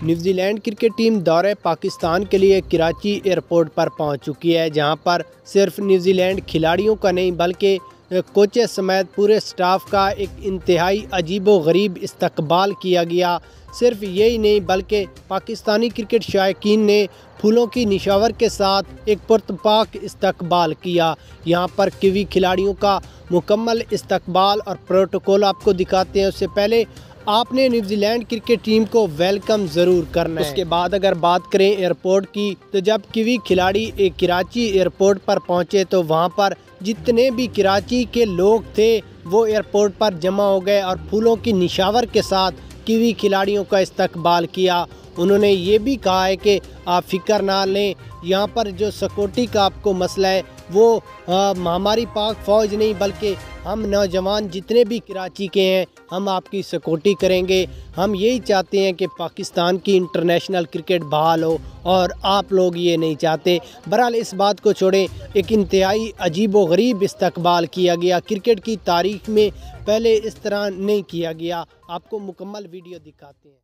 New Zealand cricket team دورہ پاکستان کے لیے کراچی ایئرپورٹ پر پہنچ چکی ہے، جہاں پر صرف نیوزی لینڈ کھلاڑیوں کا نہیں بلکہ کوچز سمیت پورے سٹاف کا ایک انتہائی عجیب و غریب استقبال کیا گیا۔ صرف یہی نہیں بلکہ پاکستانی کرکٹ شائقین نے پھولوں کی نشاور کے ساتھ ایک پرتپاک استقبال کیا۔ یہاں پر کیوی کھلاڑیوں کا مکمل استقبال اور پروٹوکول آپ کو دکھاتے ہیں۔ اس سے پہلے آپ نے نیوزی لینڈ کرکٹ ٹیم کو ویلکم ضرور کرنا ہے۔ اس کے بعد اگر بات کریں ایئرپورٹ کی، تو جب کیوی کھلاڑی کراچی ایئرپورٹ پر پہنچے تو وہاں پر جتنے بھی کراچی کے لوگ تھے وہ ایئرپورٹ پر جمع ہو گئے اور پھولوں کی نشاور کے ساتھ کیوی کھلاڑیوں کا استقبال کیا۔ انہوں نے یہ بھی کہا ہے کہ آپ فکر نہ لیں، یہاں پر جو سیکورٹی کا آپ کو مسئلہ ہے وہ ہماری پاک فوج نہیں بلکہ ہم نوجوان جتنے بھی کراچی کے ہیں ہم آپ کی سیکورٹی کریں گے۔ ہم یہی چاہتے ہیں کہ پاکستان کی انٹرنیشنل کرکٹ بحال ہو اور آپ لوگ یہ نہیں چاہتے۔ بہرحال اس بات کو چھوڑیں، ایک انتہائی عجیب و غریب استقبال کیا گیا۔ کرکٹ کی تاریخ میں پہلے اس طرح نہیں کیا گیا۔ آپ کو مکمل ویڈیو دکھاتے ہیں۔